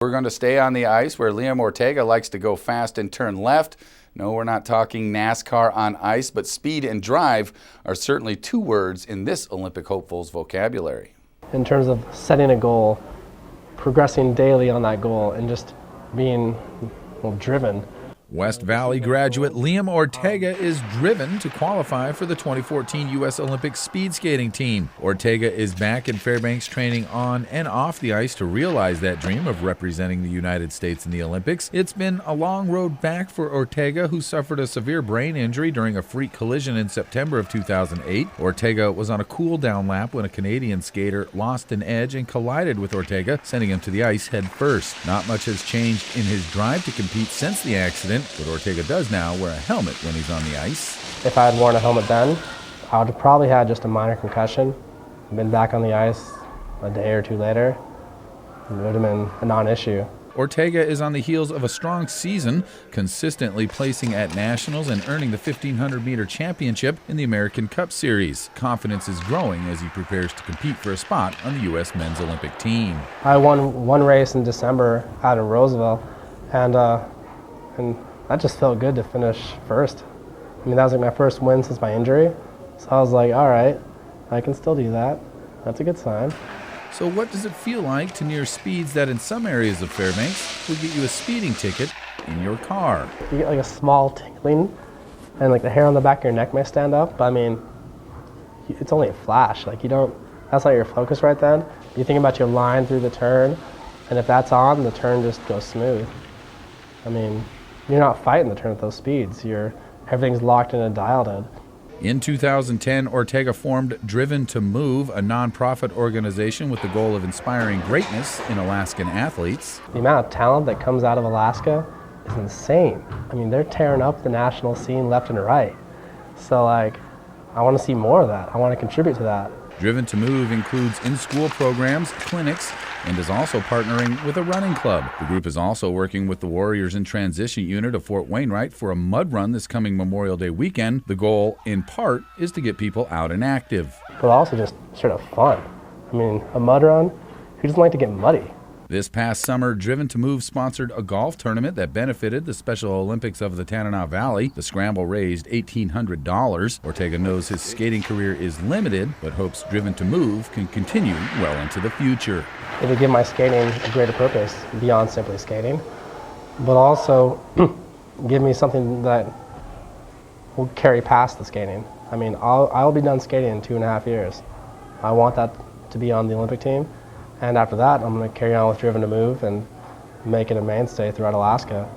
we're going to stay on the ice where Liam Ortega likes to go fast and turn left. No, we're not talking NASCAR on ice, but speed and drive are certainly two words in this Olympic hopeful's vocabulary. In terms of setting a goal, progressing daily on that goal, and just being driven. West Valley graduate Liam Ortega is driven to qualify for the 2014 U.S. Olympic speed skating team. Ortega is back in Fairbanks training on and off the ice to realize that dream of representing the United States in the Olympics. It's been a long road back for Ortega, who suffered a severe brain injury during a freak collision in September of 2008. Ortega was on a cool-down lap when a Canadian skater lost an edge and collided with Ortega, sending him to the ice head first. Not much has changed in his drive to compete since the accident, but Ortega does now wear a helmet when he's on the ice. If I had worn a helmet then, I would have probably had just a minor concussion, been back on the ice a day or two later. It would have been a non-issue. Ortega is on the heels of a strong season, consistently placing at nationals and earning the 1,500-meter championship in the American Cup Series. Confidence is growing as he prepares to compete for a spot on the U.S. men's Olympic team. I won one race in December out in Roseville, and that just felt good to finish first. I mean, that was like my first win since my injury, so I was like, all right, I can still do that. That's a good sign. So what does it feel like to near speeds that in some areas of Fairbanks would get you a speeding ticket in your car? You get like a small tingling, and like the hair on the back of your neck may stand up, but I mean, it's only a flash. Like that's not your focus right then. You think about your line through the turn, and if that's on, the turn just goes smooth. I mean, you're not fighting the turn at those speeds. Everything's locked in and dialed in. In 2010, Ortega formed Driven to Move, a nonprofit organization with the goal of inspiring greatness in Alaskan athletes. The amount of talent that comes out of Alaska is insane. I mean, they're tearing up the national scene left and right. So I want to see more of that. I want to contribute to that. Driven to Move includes in-school programs, clinics, and is also partnering with a running club. The group is also working with the Warriors in Transition Unit of Fort Wainwright for a mud run this coming Memorial Day weekend. The goal, in part, is to get people out and active. But also just sort of fun. I mean, a mud run, who doesn't like to get muddy? This past summer, Driven to Move sponsored a golf tournament that benefited the Special Olympics of the Tanana Valley. The scramble raised $1,800. Ortega knows his skating career is limited, but hopes Driven to Move can continue well into the future. It would give my skating a greater purpose beyond simply skating, but also give me something that will carry past the skating. I mean, I'll be done skating in 2.5 years. I want that to be on the Olympic team. And after that, I'm going to carry on with Driven to Move and make it a mainstay throughout Alaska.